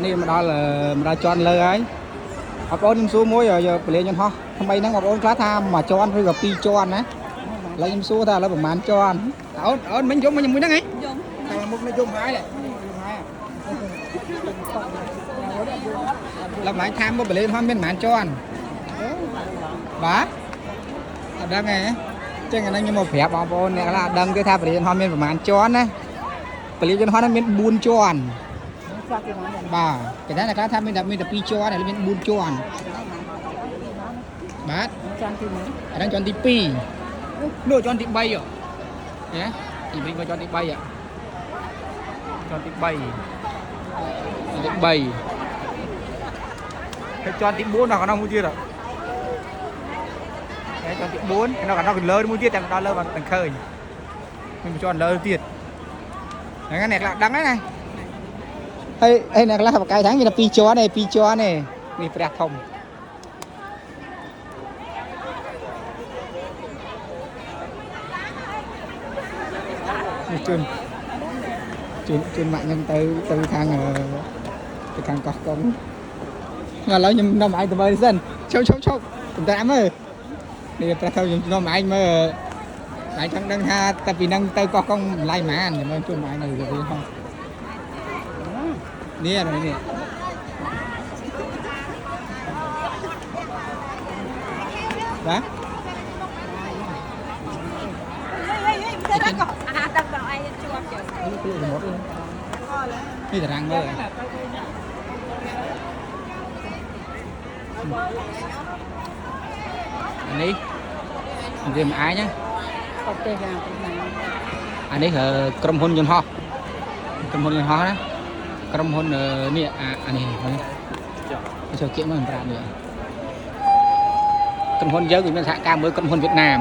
នេះមកដល់ជាន់លើហើយបងប្អូនខ្ញុំសួរមួយពលាញយន្តហោះថ្មីហ្នឹងបងប្អូនខ្លះថាមួយជាន់ឬក៏ពីរជាន់ណាឥឡូវខ្ញុំសួរថាឥឡូវប្រហែលជាន់អូនមិញយំមួយហ្នឹងហ៎យំតែមុខនេះយំហើយឥឡូវម្លាញ់ថាមកពលាញយន្តហោះមានប្រហែលជាន់បាទអត់ដឹងទេចឹងអានេះខ្ញុំមកប្រាប់បងប្អូនអ្នកខ្លះអត់ដឹងទេថាពលាញយន្តហោះមានប្រហែលជាន់ណាពលាញយន្តហោះហ្នឹងមាន4ជាន់បាទគេថាអ្នកខ្លះថាមានតែ2ជាន់ហើយមាន4ជាន់បាទជាន់ទី1អាហ្នឹងជាន់ទី2នោះជាន់ទី3ហ៎ទីវិញមកជាន់ទី3ហ៎ជាន់ទី3ហើយជាន់ទី4ដល់កណ្ដោះមួយទៀតហ៎ហើយជាន់ទី4នៅកណ្ដោះលើមួយទៀតតែដល់លើបានឃើញមានជាន់លើទៀតហ្នឹងអ្នកខ្លះដឹងហ្នឹងណាហើយអ្នកខ្លះបកាយថាមានតែ2ជាន់ទេ2ជាន់ទេនេះព្រះធំជូនម៉ាក់ខ្ញុំទៅខាងកោះកុងឥឡូវខ្ញុំនាំឯងទៅមើលសិនឈប់កំតាមើលនេះព្រះធំខ្ញុំនាំឯងមើលឯងចង់ដឹងថាតែពីហ្នឹងទៅកោះកុងម្លាយប៉ុន្មានខ្ញុំជូនឯងនៅវាហោះនេះបាទនេះតារាងមើលនេះនិយាយមកឯងណាអានេះក្រុមហ៊ុនយន្តហោះណាក្រុមហ៊ុននេះអានេះចូលគៀកមកប្រាប់នេះក្រុមហ៊ុនយើងគឺមានសហការមួយក្រុមហ៊ុនវៀតណាម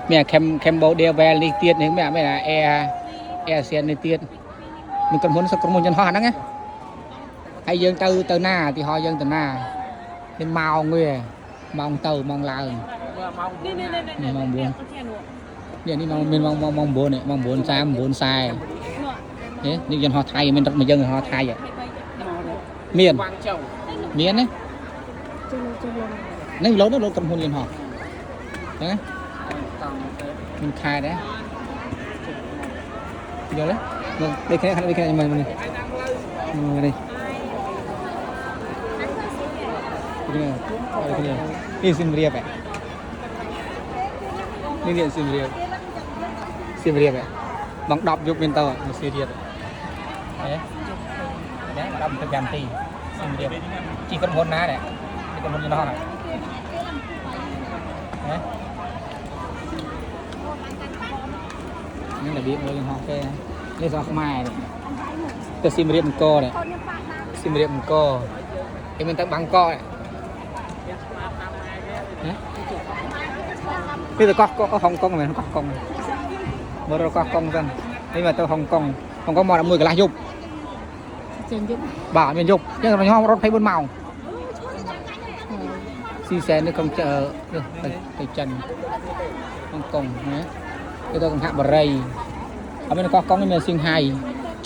មាន Cambodia Well នេះទៀតនេះមាន Air ASEAN នេះទៀតមានក្រុមហ៊ុនក្រុមហ៊ុនយន្តហោះហ្នឹងណាហើយយើងទៅណាទីហោយើងទៅណានេះម៉ោងវាម៉ោងទៅម៉ោងឡើងនេះម៉ោង4នេះមានម៉ោង9នេះម៉ោង9:30 9:40នេះយន្តហោះថៃមានរត់មកយើងយន្តហោះថៃមានណានេះលោតក្រុមហ៊ុនយន្តហោះហ្នឹងណាមានខែដែរយល់ទេដូចគ្នាមើលនេះនេះស៊ីមរៀបនេះស៊ីមរៀបបង10យប់មានទៅស៊ីរៀប10ទៅ5នាទីស៊ីមរៀបជីក្រុមហ៊ុនណាដែរក្រុមហ៊ុនយន្តហោះណានេះរបៀបមើលយន្តហោះគេនេះស្រុកខ្មែរទៅស៊ីមរៀបអង្គរនេះស៊ីមរៀបអង្គរគេមានទៅបាងកកនេះទៅកោះហុងកុងមែនកោះកុងមើលរកកោះកុងសិននេះមកទៅហុងកុងមក11កន្លះយប់ចេញយប់បាទមានយប់ចឹងខ្ញុំរត់24ម៉ោងស៊ីសែននេះកុំទៅចិនហុងកុងណាទៅកង្ហាបរីអត់មានកោះកុងនេះមានសៀងហៃ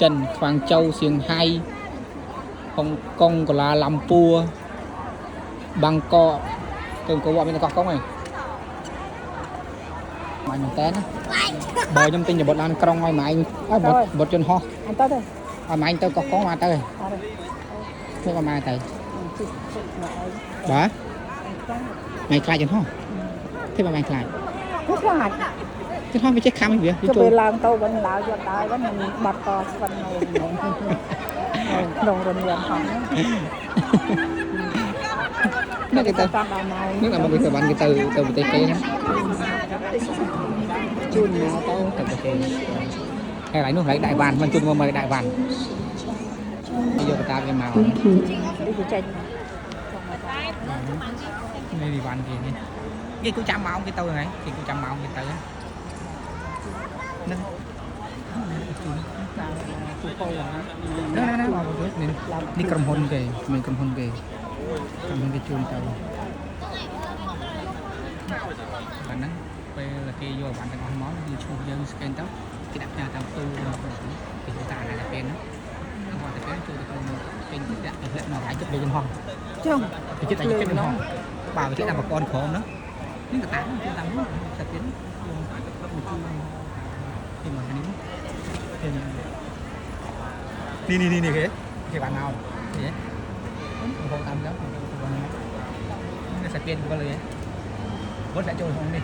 ចិនខ្វាងជូសៀងហៃហុងកុងកូឡាឡាំពួរបាងកកទៅអង្គរវត្តមានកោះកុងឯងម៉ាញ់មែនតើបើខ្ញុំទិញរបត់ឡានក្រុងឲ្យម៉ាញ់បត់ជន់ហោះអត់ទៅឲ្យម៉ាញ់ទៅកោះកុងមកទៅនេះមកម៉ាទៅបាទម៉ាញ់ខ្លាចជន់ហោះទេម៉ាញ់ខ្លាចខ្លាចជន់ហោះវាចេះខំវាចូលឡើងទៅវិញឡើងយកដើរវិញមិនបាត់តស្វិននៅក្នុងរនាមហោះនេះគេទៅតាមដល់ម៉ោងនេះមកគេបានគេទៅប្រទេសគេណាជូនមកទៅប្រទេសគេហើយនោះlại đại vàn mìnhជូនមកđại vànយកតាគេមកនេះគេចេញនេះវ៉ាន់គេគូចាំម៉ោងគេទៅហ្នឹងគេគូចាំម៉ោងគេទៅហ្នឹងជូនទូពលហ្នឹងមកនេះក្រុមហ៊ុនគេមានក្រុមហ៊ុនគេជូនទៅបានហ្នឹងពេលគេយកបានទាំងអស់មកគឺឈ្មោះយើង scan ទៅគេដាក់ផ្ញើតាមទូគេតាណាពេលហ្នឹងគាត់ cái chơi được cái nó phải chụp lên hoang Chồng. thì chết tại chết lên hoang bảo cái làm một con khổ nữa nhưng cả tám chưa làm luôn thật tiến thì mà đi cái bạn nào thế không tạm lắm nó sẽ biến quaเลยvẫn sẽ trôi không đi